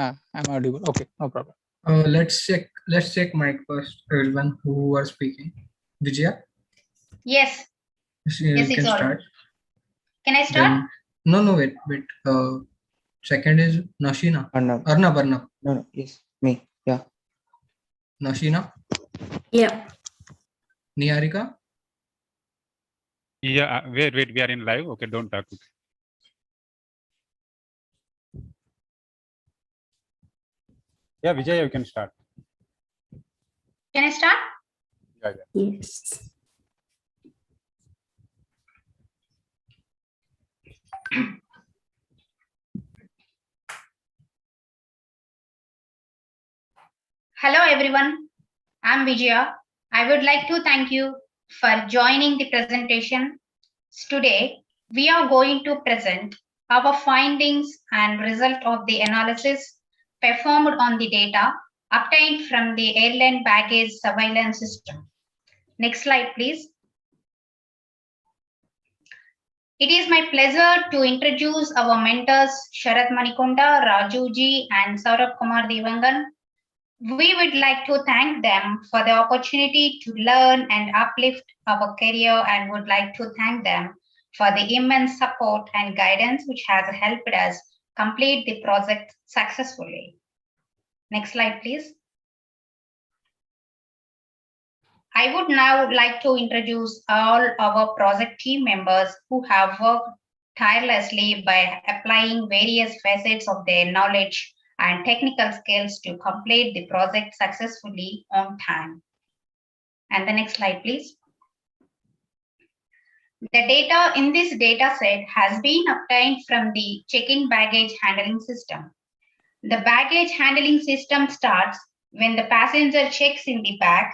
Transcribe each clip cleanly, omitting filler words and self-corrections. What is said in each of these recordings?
I'm audible. Okay, no problem. Let's check mic first, everyone who are speaking. Vijaya? Yes. You Yes, can it's start. all. Can I start? Then, no, wait. Second is Nashina. Arnab. No, yes, me. Yeah. Nashina? Yeah. Niharika? Yeah, wait, we are in live. Okay, don't talk. Yeah, Vijay, you can start. Can I start? Yeah. Yes. Hello, everyone. I'm Vijaya. I would like to thank you for joining the presentation. Today, we are going to present our findings and result of the analysis performed on the data obtained from the airline baggage surveillance system. Next slide, please. It is my pleasure to introduce our mentors, Sharath Manikonda, Raju Ji, and Saurabh Kumar Devangan. We would like to thank them for the opportunity to learn and uplift our career, and would like to thank them for the immense support and guidance which has helped us complete the project successfully. Next slide, please. I would now like to introduce all our project team members who have worked tirelessly by applying various facets of their knowledge and technical skills to complete the project successfully on time. And the next slide, please. The data in this data set has been obtained from the check-in baggage handling system. The baggage handling system starts when the passenger checks in the bag.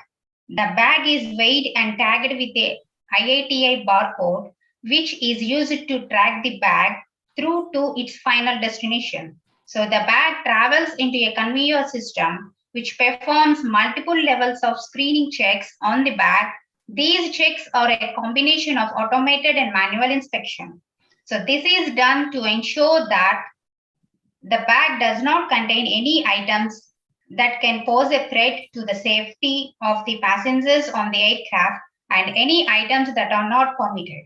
The bag is weighed and tagged with a IATI barcode, which is used to track the bag through to its final destination. So the bag travels into a conveyor system which performs multiple levels of screening checks on the bag. These checks are a combination of automated and manual inspection. So this is done to ensure that the bag does not contain any items that can pose a threat to the safety of the passengers on the aircraft and any items that are not permitted.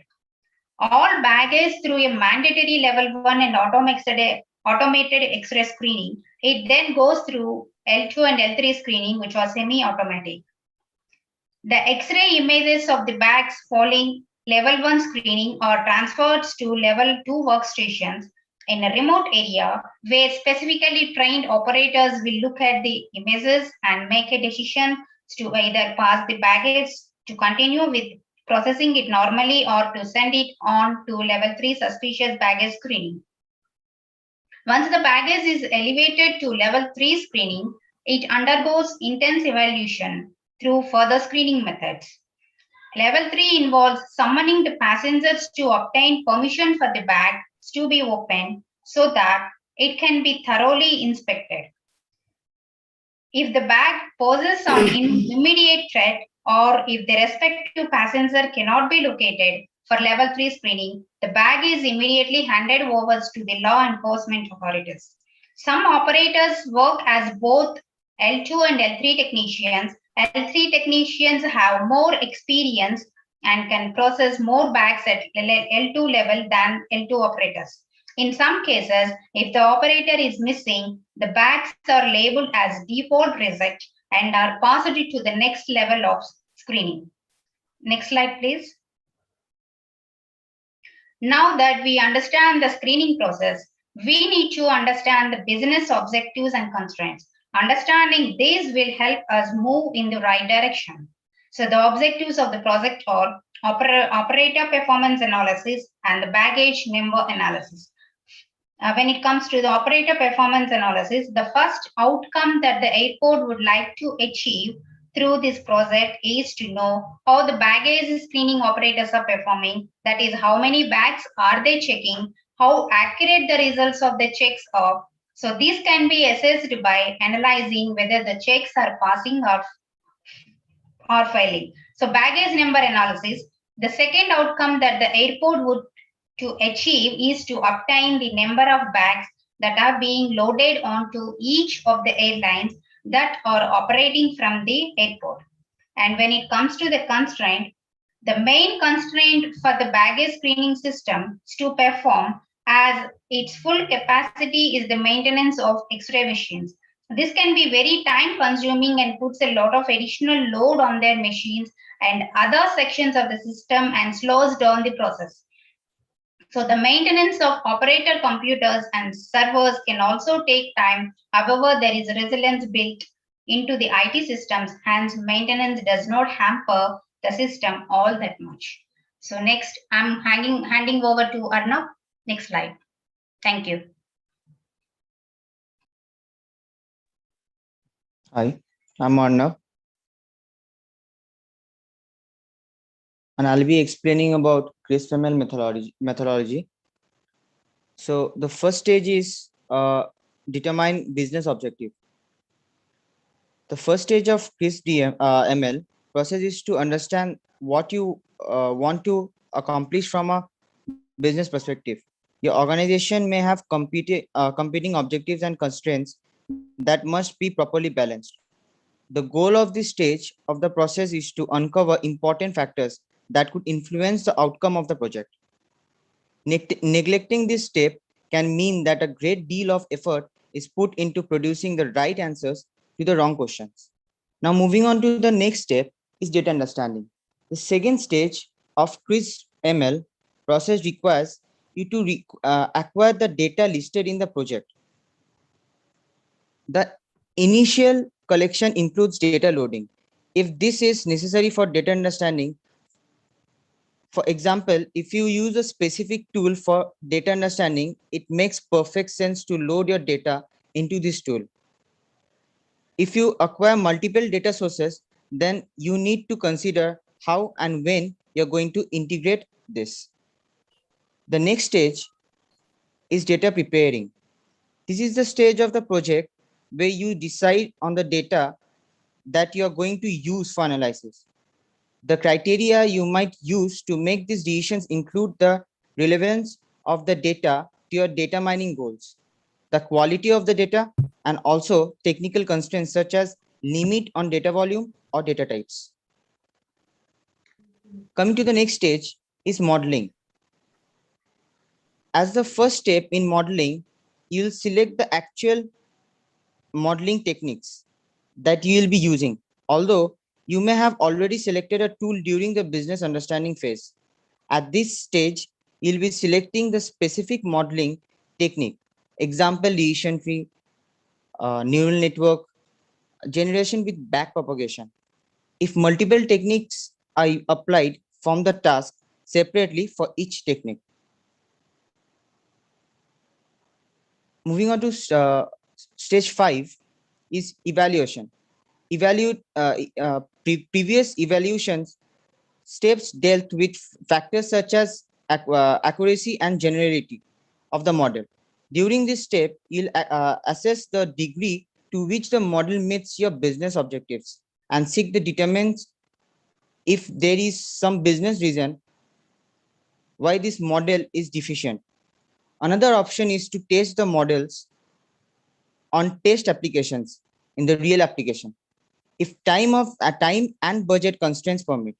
All baggage through a mandatory level 1 and automated X-ray screening. It then goes through L2 and L3 screening, which was semi-automatic. The X-ray images of the bags following level 1 screening are transferred to level 2 workstations in a remote area where specifically trained operators will look at the images and make a decision to either pass the baggage to continue with processing it normally or to send it on to level 3 suspicious baggage screening. Once the baggage is elevated to level 3 screening, it undergoes intense evaluation through further screening methods. Level 3 involves summoning the passengers to obtain permission for the bag to be opened so that it can be thoroughly inspected. If the bag poses an immediate threat or if the respective passenger cannot be located for level 3 screening, the bag is immediately handed over to the law enforcement authorities. Some operators work as both L2 and L3 technicians. L3 technicians have more experience and can process more bags at L2 level than L2 operators. In some cases, if the operator is missing, the bags are labeled as default reject and are passed to the next level of screening. Next slide, please. Now that we understand the screening process, we need to understand the business objectives and constraints. Understanding these will help us move in the right direction. So the objectives of the project are operator performance analysis and the baggage member analysis. When it comes to the operator performance analysis, the first outcome that the airport would like to achieve through this project is to know how the baggage screening operators are performing. That is, how many bags are they checking, how accurate the results of the checks are. So this can be assessed by analyzing whether the checks are passing or failing. So baggage number analysis, the second outcome that the airport would to achieve is to obtain the number of bags that are being loaded onto each of the airlines that are operating from the airport. And when it comes to the constraint, the main constraint for the baggage screening system to perform as its full capacity is the maintenance of X-ray machines. This can be very time consuming and puts a lot of additional load on their machines and other sections of the system and slows down the process. So the maintenance of operator computers and servers can also take time. However, there is resilience built into the IT systems, hence maintenance does not hamper the system all that much. So next, I'm handing over to Arnab. Next slide. Thank you. Hi, I'm Arnav. And I'll be explaining about CRISP-ML methodology. So the first stage is determine business objective. The first stage of CRISP-ML process is to understand what you want to accomplish from a business perspective. Your organization may have competing objectives and constraints that must be properly balanced. The goal of this stage of the process is to uncover important factors that could influence the outcome of the project. Neglecting this step can mean that a great deal of effort is put into producing the right answers to the wrong questions. Now, moving on to the next step is data understanding. The second stage of CRISP-ML process requires you to acquire the data listed in the project. The initial collection includes data loading. If this is necessary for data understanding, for example, if you use a specific tool for data understanding, it makes perfect sense to load your data into this tool. If you acquire multiple data sources, then you need to consider how and when you're going to integrate this. The next stage is data preparing. This is the stage of the project where you decide on the data that you're going to use for analysis. The criteria you might use to make these decisions include the relevance of the data to your data mining goals, the quality of the data, and also technical constraints such as limit on data volume or data types. Coming to the next stage is modeling. As the first step in modeling, you'll select the actual modeling techniques that you will be using. Although you may have already selected a tool during the business understanding phase. At this stage, you'll be selecting the specific modeling technique. Example, decision tree, neural network, generation with backpropagation. If multiple techniques are applied, form the task separately for each technique. Moving on to stage 5 is evaluation. Previous evaluations steps dealt with factors such as accuracy and generality of the model. During this step, you'll assess the degree to which the model meets your business objectives and seek the determines if there is some business reason why this model is deficient. Another option is to test the models on test applications in the real application. If time and budget constraints permit.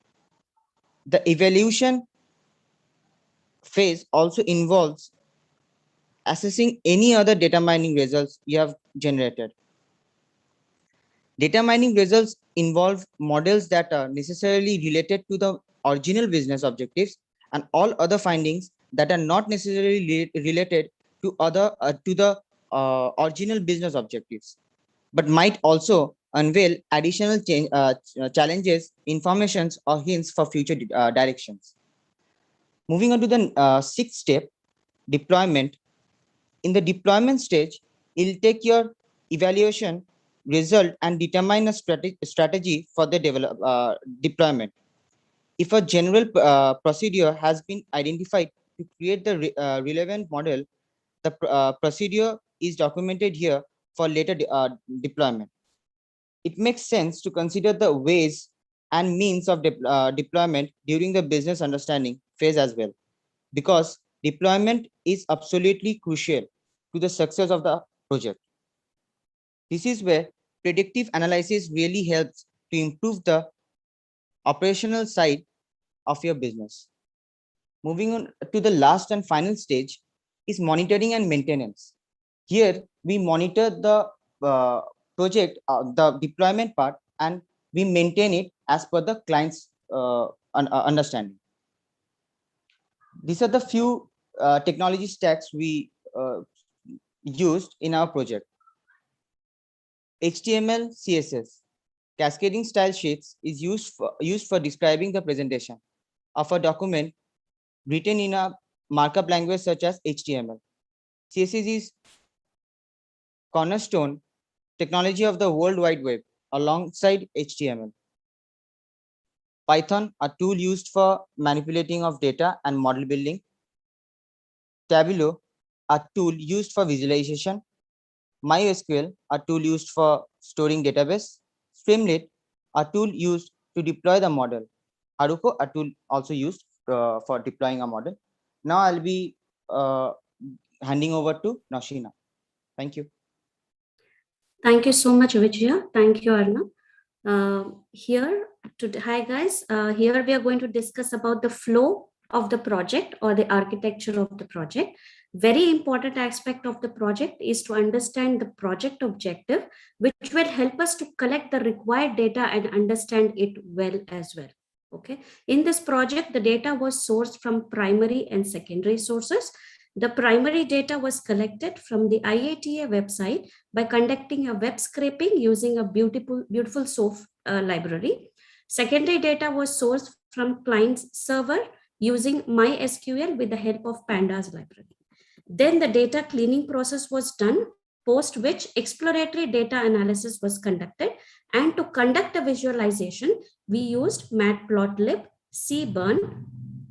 The evaluation phase also involves assessing any other data mining results you have generated. Data mining results involve models that are necessarily related to the original business objectives and all other findings that are not necessarily related to the original business objectives, but might also unveil additional challenges, informations, or hints for future directions. Moving on to the sixth step, deployment. In the deployment stage, you'll take your evaluation result and determine a strategy for the deployment. If a general procedure has been identified to create the relevant model, the procedure is documented here for later deployment. It makes sense to consider the ways and means of deployment during the business understanding phase as well, because deployment is absolutely crucial. to the success of the project. This is where predictive analysis really helps to improve the operational side of your business. Moving on to the last and final stage is monitoring and maintenance. Here we monitor the project, the deployment part, and we maintain it as per the client's understanding. These are the few technology stacks we used in our project. HTML, CSS, cascading style sheets is used for describing the presentation of a document written in a markup language such as HTML. CSS is cornerstone technology of the World Wide Web alongside HTML. Python, a tool used for manipulating of data and model building. Tableau, a tool used for visualization. MySQL, a tool used for storing database. Streamlit, a tool used to deploy the model. Haruko, a tool also used for deploying a model. Now I'll be handing over to Nashina. Thank you. Thank you so much, Vijaya. Thank you, Arna. Hi guys. Here we are going to discuss about the flow of the project or the architecture of the project. Very important aspect of the project is to understand the project objective, which will help us to collect the required data and understand it well as well. Okay. In this project, the data was sourced from primary and secondary sources. The primary data was collected from the IATA website by conducting a web scraping using a beautiful SOAP library. Secondary data was sourced from client's server using MySQL with the help of Pandas library. Then the data cleaning process was done, post which exploratory data analysis was conducted. And to conduct a visualization, we used Matplotlib, Cburn,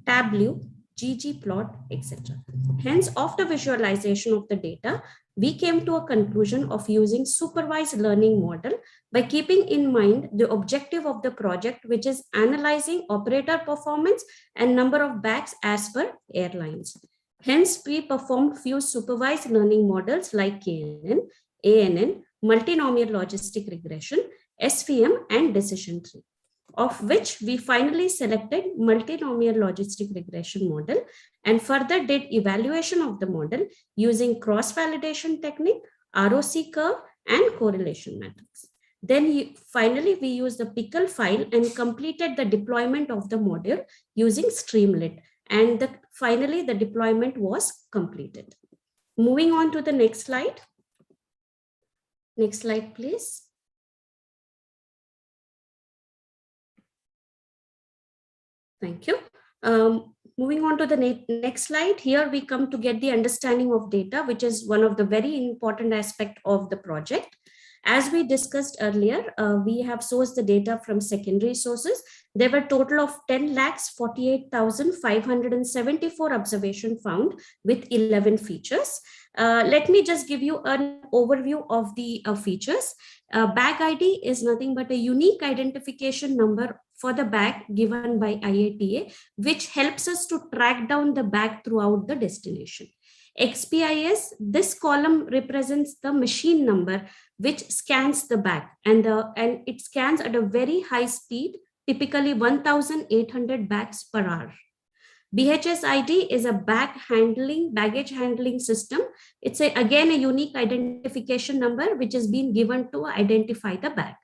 Tableau, ggplot, etc. Hence, after visualization of the data, we came to a conclusion of using supervised learning model by keeping in mind the objective of the project, which is analyzing operator performance and number of bags as per airlines. Hence, we performed few supervised learning models like KNN, ANN, multinomial logistic regression, SVM, and decision tree, of which we finally selected multinomial logistic regression model and further did evaluation of the model using cross-validation technique, ROC curve, and correlation matrix. Then finally, we used the pickle file and completed the deployment of the model using Streamlit. And finally, the deployment was completed. Moving on to the next slide. Next slide, please. Thank you. Moving on to the next slide. Here we come to get the understanding of data, which is one of the very important aspects of the project. As we discussed earlier, we have sourced the data from secondary sources. There were a total of 10,48,574 observations found with 11 features. Let me just give you an overview of the features. Bag ID is nothing but a unique identification number for the bag given by IATA, which helps us to track down the bag throughout the destination. XBIS, this column represents the machine number which scans the bag, and it scans at a very high speed, typically 1,800 bags per hour. BHS ID is a baggage handling system. It's again a unique identification number which has been given to identify the bag.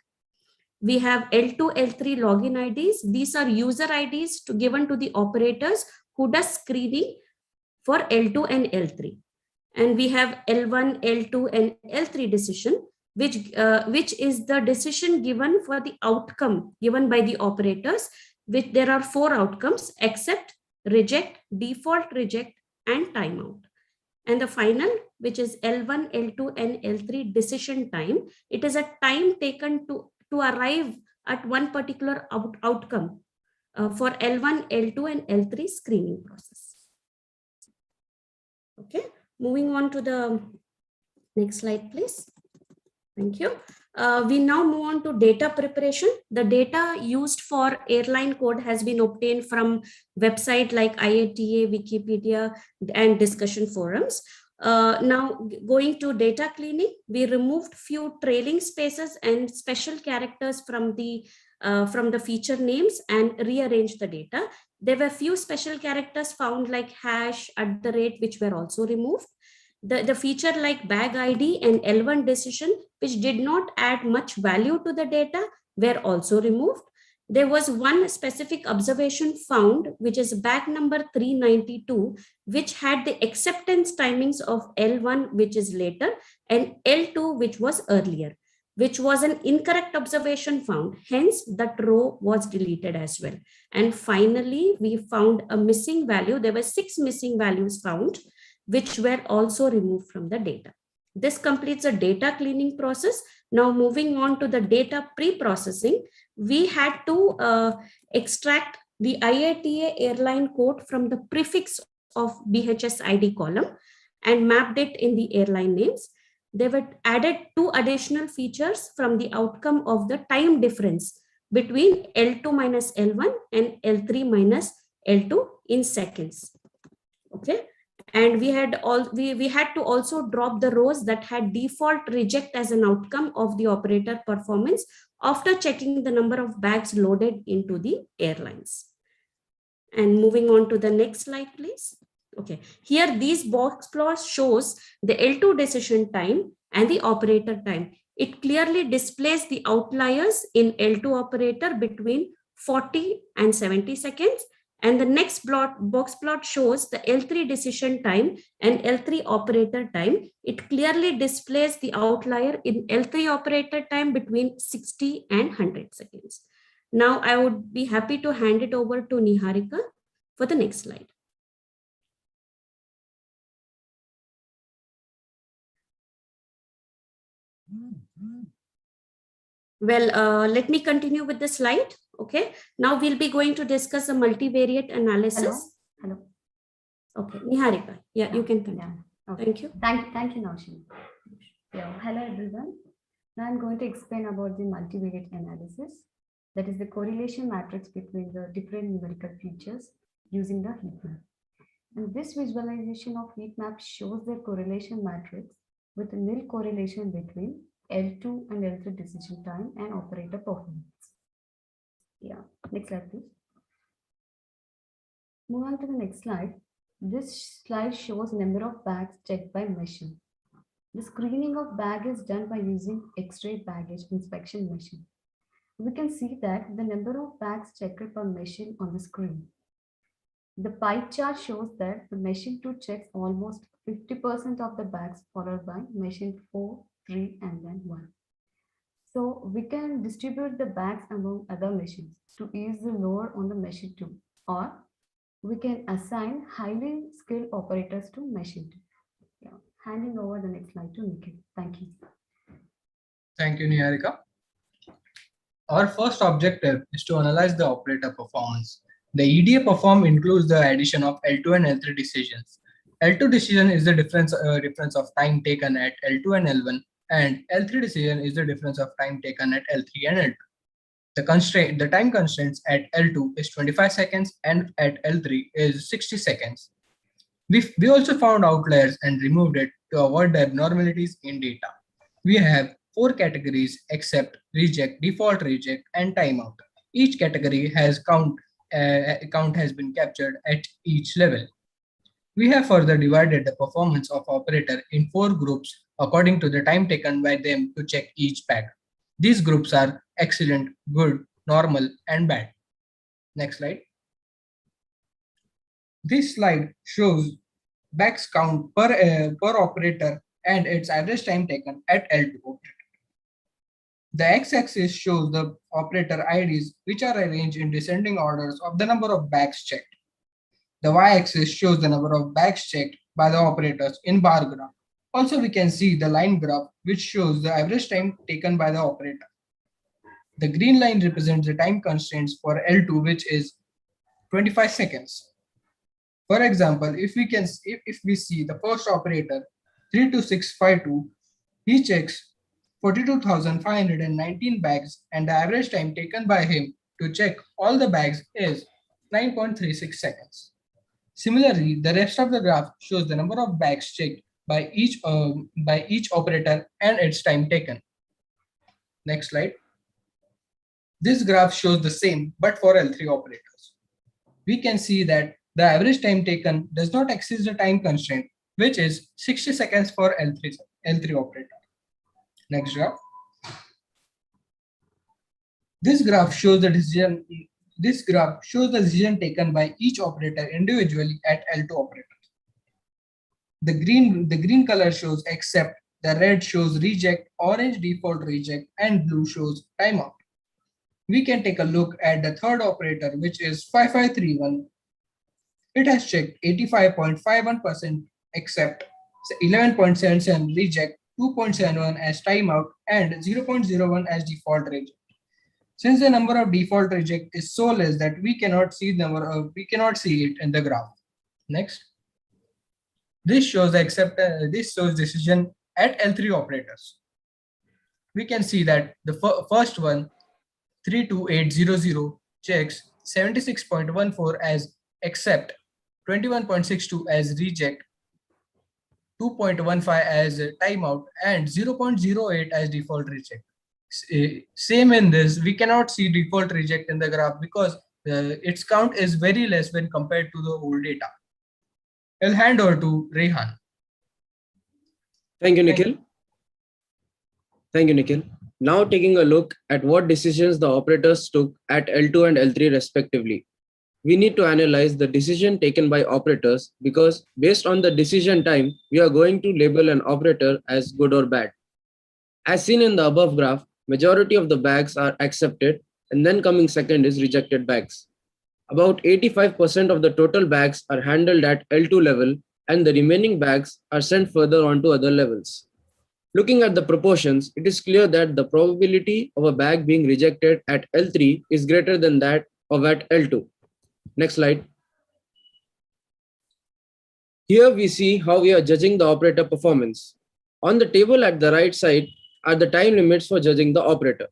We have L2, L3 login IDs. These are user IDs given to the operators who does screening for L2 and L3. And we have L1, L2, and L3 decision, which is the decision given for the outcome given by the operators, which there are 4 outcomes: accept, reject, default reject, and timeout. And the final, which is L1, L2, and L3 decision time. It is a time taken to arrive at one particular outcome for L1, L2, and L3 screening process. Okay, moving on to the next slide, please. Thank you. We now move on to data preparation. The data used for airline code has been obtained from websites like IATA, Wikipedia, and discussion forums. Now going to data cleaning, we removed few trailing spaces and special characters from the feature names and rearranged the data. There were few special characters found like hash, @ which were also removed. The feature like bag ID and L1 decision, which did not add much value to the data, were also removed. There was one specific observation found, which is bag number 392, which had the acceptance timings of L1, which is later, and L2, which was earlier, which was an incorrect observation found. Hence, that row was deleted as well. And finally, we found a missing value. There were 6 missing values found, which were also removed from the data. This completes the data cleaning process. Now moving on to the data pre-processing, we had to extract the IATA airline code from the prefix of BHS ID column and mapped it in the airline names. They were added 2 additional features from the outcome of the time difference between L2 minus L1 and L3 minus L2 in seconds. Okay. And we had to also drop the rows that had default reject as an outcome of the operator performance after checking the number of bags loaded into the airlines. And moving on to the next slide, please. Okay, here these box plots shows the L2 decision time and the operator time. It clearly displays the outliers in L2 operator between 40 and 70 seconds. And the next box plot shows the L3 decision time and L3 operator time. It clearly displays the outlier in L3 operator time between 60 and 100 seconds. Now I would be happy to hand it over to Niharika for the next slide. Well, let me continue with the slide. Okay, now we'll be going to discuss a multivariate analysis. Hello. Okay, Niharika, yeah, you can continue. Yeah. Okay. Thank you. Thank you, Naushini. Yeah. Hello, everyone. Now I'm going to explain about the multivariate analysis. That is the correlation matrix between the different numerical features using the heat map. And this visualization of heat map shows the correlation matrix with a nil correlation between L2 and L3 decision time and operator performance. Yeah, next slide, please. Move on to the next slide. This slide shows number of bags checked by machine. The screening of bag is done by using X-ray baggage inspection machine. We can see that the number of bags checked per machine on the screen. The pie chart shows that the machine 2 checks almost 50% of the bags, followed by machine 4, 3, and then 1. So we can distribute the bags among other machines to ease the load on the machine 2, or we can assign highly skilled operators to machine 2. Yeah. Handing over the next slide to Nikhil. Thank you. Thank you, Niharika. Our first objective is to analyze the operator performance. The EDA perform includes the addition of L2 and L3 decisions. L2 decision is the difference of time taken at L2 and L1, and L3 decision is the difference of time taken at L3 and L2. The time constraints at L2 is 25 seconds and at L3 is 60 seconds. We also found outliers and removed it to avoid the abnormalities in data. We have 4 categories: accept, reject, default reject, and timeout. Each category has count has been captured at each level. We have further divided the performance of operator in 4 groups according to the time taken by them to check each bag. These groups are excellent, good, normal, and bad. Next slide. This slide shows bags count per operator and its average time taken at L2 operator. The x-axis shows the operator IDs, which are arranged in descending orders of the number of bags checked. The y-axis shows the number of bags checked by the operators in bar graph. Also, we can see the line graph, which shows the average time taken by the operator. The green line represents the time constraints for L2, which is 25 seconds. For example, if we see the first operator 32652, he checks 42,519 bags, and the average time taken by him to check all the bags is 9.36 seconds. Similarly, the rest of the graph shows the number of bags checked by each operator and its time taken. Next slide. This graph shows the same, but for L3 operators. We can see that the average time taken does not exceed the time constraint, which is 60 seconds for L3 operator. Next graph. This graph shows the decision taken by each operator individually at L2 operators. The green color shows accept, the red shows reject, orange default reject, and blue shows timeout. We can take a look at the third operator, which is 5531. It has checked 85.51% accept, 11.77 reject, 2.71 as timeout, and 0.01 as default reject. Since the number of default reject is so less that we cannot see it in the graph. Next. This shows decision at L3 operators. We can see that the first one, 32800, checks 76.14 as accept, 21.62 as reject, 2.15 as timeout, and 0.08 as default reject. Same in this, we cannot see default reject in the graph because its count is very less when compared to the old data. I'll hand over to Rehan. Thank you, Nikhil. Now taking a look at what decisions the operators took at L2 and L3 respectively. We need to analyze the decision taken by operators because based on the decision time, we are going to label an operator as good or bad. As seen in the above graph, majority of the bags are accepted and then coming second is rejected bags. About 85% of the total bags are handled at L2 level and the remaining bags are sent further on to other levels. Looking at the proportions, it is clear that the probability of a bag being rejected at L3 is greater than that of at L2. Next slide. Here we see how we are judging the operator performance. On the table at the right side are the time limits for judging the operator.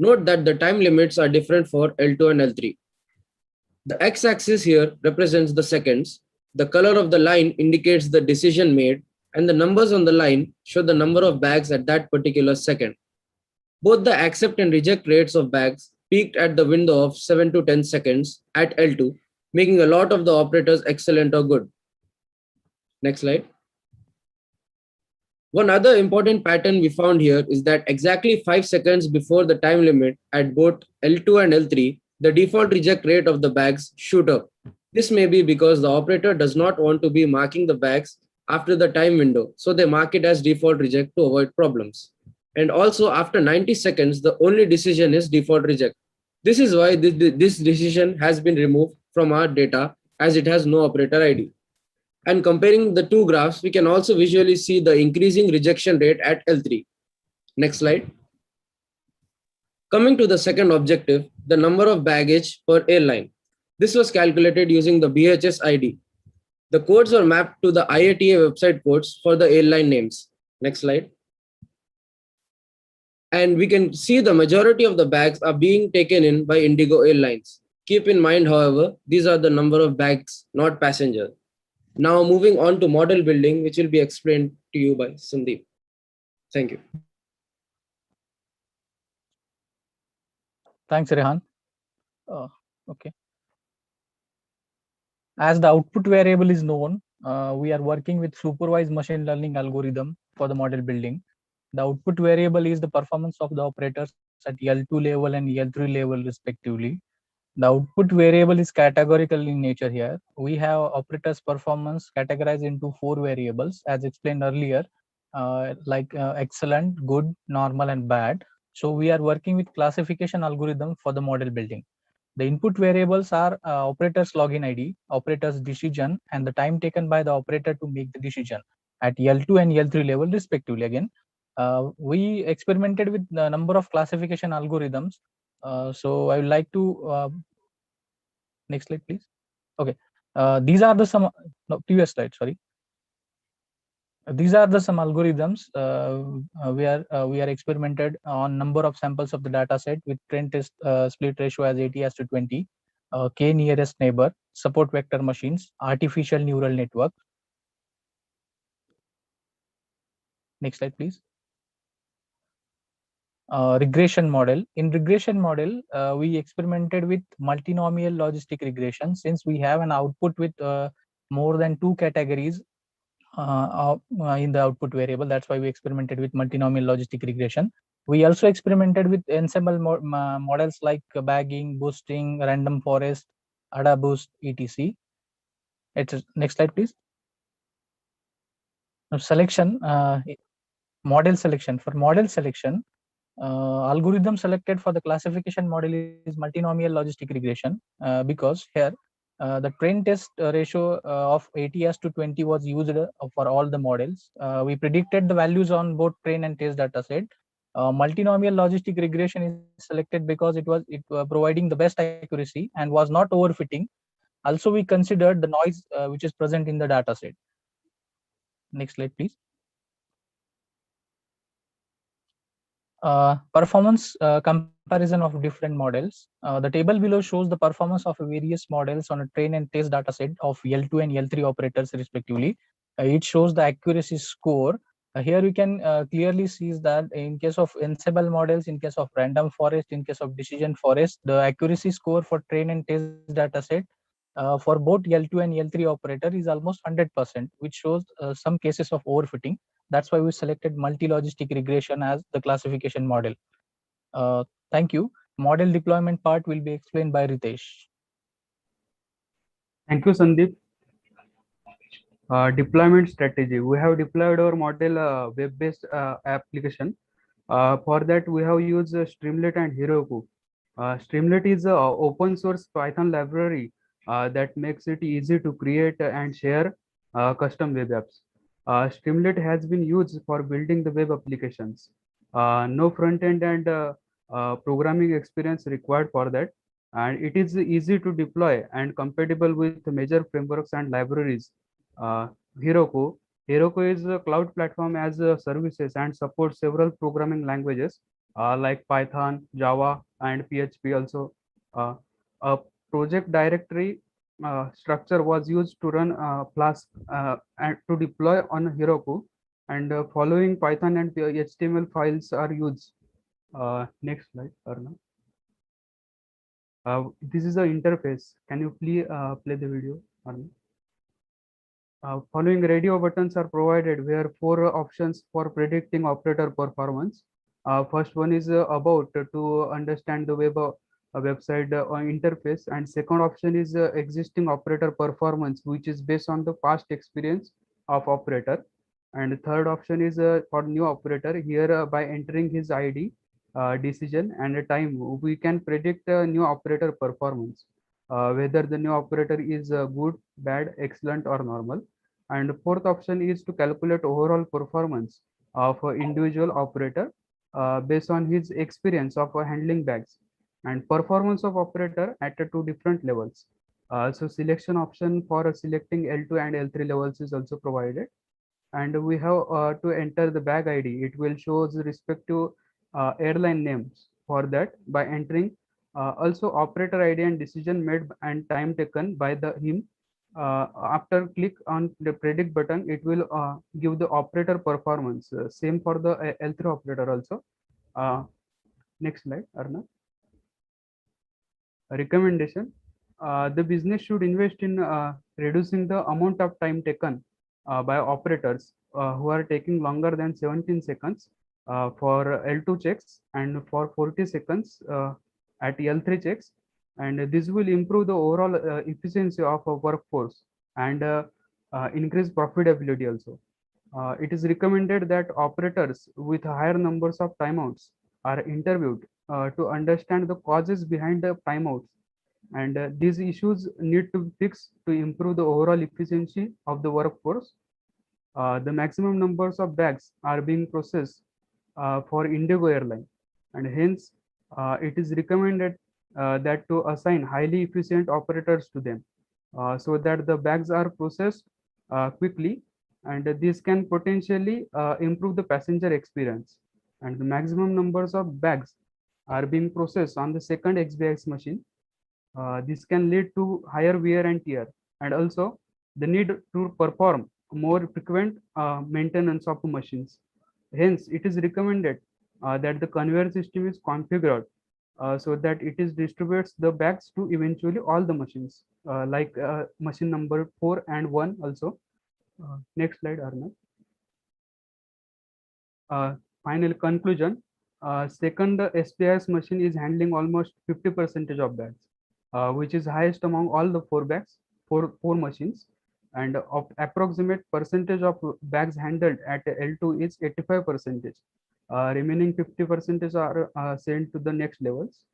Note that the time limits are different for L2 and L3. The x-axis here represents the seconds. The color of the line indicates the decision made, and the numbers on the line show the number of bags at that particular second. Both the accept and reject rates of bags peaked at the window of 7 to 10 seconds at L2, making a lot of the operators excellent or good. Next slide. One other important pattern we found here is that exactly 5 seconds before the time limit at both L2 and L3, the default reject rate of the bags shoot up. This may be because the operator does not want to be marking the bags after the time window, so they mark it as default reject to avoid problems. And also after 90 seconds, the only decision is default reject. This is why this decision has been removed from our data as it has no operator ID. And comparing the two graphs, we can also visually see the increasing rejection rate at L3. Next slide. Coming to the second objective, the number of baggage per airline. This was calculated using the BHS ID. The codes are mapped to the IATA website codes for the airline names. Next slide. And we can see the majority of the bags are being taken in by Indigo Airlines. Keep in mind, however, these are the number of bags, not passengers. Now moving on to model building, which will be explained to you by Sandeep. Thank you. Thanks, Rehan. Okay. As the output variable is known, we are working with supervised machine learning algorithm for the model building. The output variable is the performance of the operators at L2 level and L3 level respectively. The output variable is categorical in nature here. We have operators performance categorized into 4 variables as explained earlier, like excellent, good, normal, and bad. So we are working with classification algorithm for the model building. The input variables are operator's login ID, operator's decision, and the time taken by the operator to make the decision at L2 and L3 level respectively. Again, we experimented with a number of classification algorithms. So I would like to next slide, please. Okay, these are the some previous slide. Sorry, these are the some algorithms we are experimented on number of samples of the data set with trend test split ratio as 80:20, k nearest neighbor, support vector machines, artificial neural network. Next slide, please. Regression model. In regression model, we experimented with multinomial logistic regression. Since we have an output with more than 2 categories in the output variable, that's why we experimented with multinomial logistic regression. We also experimented with ensemble models like bagging, boosting, random forest, ADA boost, etc. Next slide, please. Now, selection, model selection. For model selection, algorithm selected for the classification model is multinomial logistic regression because here the train test ratio of 80:20 was used for all the models. We predicted the values on both train and test data set. Multinomial logistic regression is selected because it was providing the best accuracy and was not overfitting. Also, we considered the noise which is present in the data set. Next slide, please. Performance comparison of different models. The table below shows the performance of various models on a train and test data set of L2 and L3 operators respectively. It shows the accuracy score. Here we can clearly see that in case of ensemble models, in case of random forest, in case of decision forest, the accuracy score for train and test data set for both L2 and L3 operator is almost 100%, which shows some cases of overfitting. That's why we selected multi-logistic regression as the classification model. Thank you. Model deployment part will be explained by Ritesh. Thank you, Sandeep. Deployment strategy. We have deployed our model web-based application. For that, we have used Streamlit and Heroku. Streamlit is an open source Python library that makes it easy to create and share custom web apps. Streamlit has been used for building the web applications. No front end and programming experience required for that. And it is easy to deploy and compatible with major frameworks and libraries. Heroku is a cloud platform as a services and supports several programming languages like Python, Java, and PHP also. A project directory structure was used to run Flask and to deploy on Heroku, and following Python and HTML files are used. Next slide, Arna. This is the interface. Can you please play the video, Arna? Following radio buttons are provided where 4 options for predicting operator performance. First one is about to understand the website interface, and second option is existing operator performance, which is based on the past experience of operator. And the third option is for new operator. Here by entering his ID, decision and time, we can predict new operator performance, whether the new operator is good, bad, excellent, or normal. And the fourth option is to calculate overall performance of an individual operator based on his experience of handling bags, and performance of operator at 2 different levels. So selection option for selecting L2 and L3 levels is also provided. And we have to enter the bag ID. It will show the respective airline names for that by entering also operator ID and decision made and time taken by him. After click on the predict button, it will give the operator performance. Same for the L3 operator also. Next slide, Arna. Recommendation. The business should invest in reducing the amount of time taken by operators who are taking longer than 17 seconds for L2 checks and for 40 seconds at L3 checks. And this will improve the overall efficiency of a workforce and increase profitability also. It is recommended that operators with higher numbers of timeouts are interviewed to understand the causes behind the timeouts, and these issues need to be fixed to improve the overall efficiency of the workforce. The maximum numbers of bags are being processed for Indigo airline, and hence it is recommended that to assign highly efficient operators to them so that the bags are processed quickly, and this can potentially improve the passenger experience. And the maximum numbers of bags are being processed on the second XBIS machine. This can lead to higher wear and tear, and also the need to perform more frequent maintenance of the machines. Hence, it is recommended that the conveyor system is configured so that it is distributes the bags to eventually all the machines, like machine number 4 and 1 also. Next slide, Arnav. Final conclusion. Second, the SPIS machine is handling almost 50% of bags, which is highest among all the four machines. And of approximate percentage of bags handled at L2 is 85%. Remaining 50% are sent to the next levels.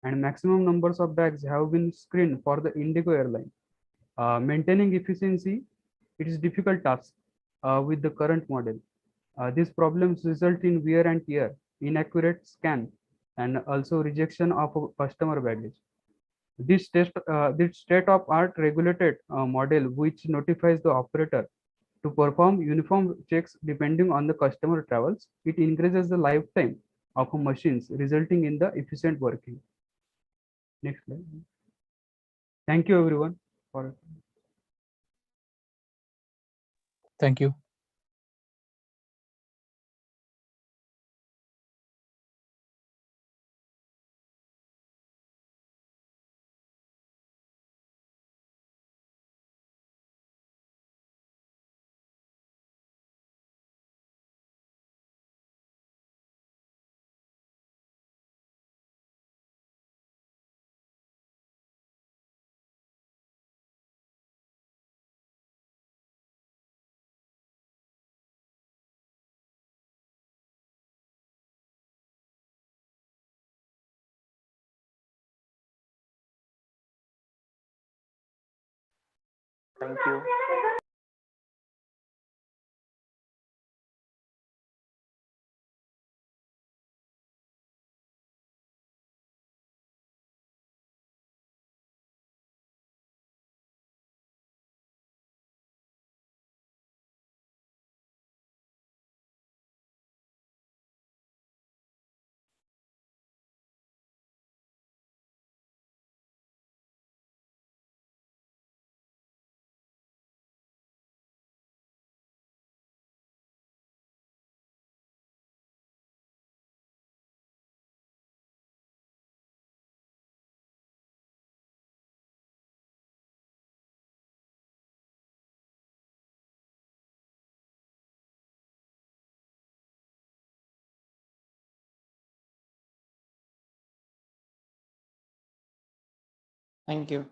And maximum numbers of bags have been screened for the Indigo airline. Maintaining efficiency, it is difficult task with the current model. These problems result in wear and tear, inaccurate scan, and also rejection of customer baggage. This state-of-art regulated model, which notifies the operator to perform uniform checks depending on the customer travels, it increases the lifetime of machines, resulting in the efficient working. Next slide. Thank you, everyone. Thank you. Thank you. Thank you.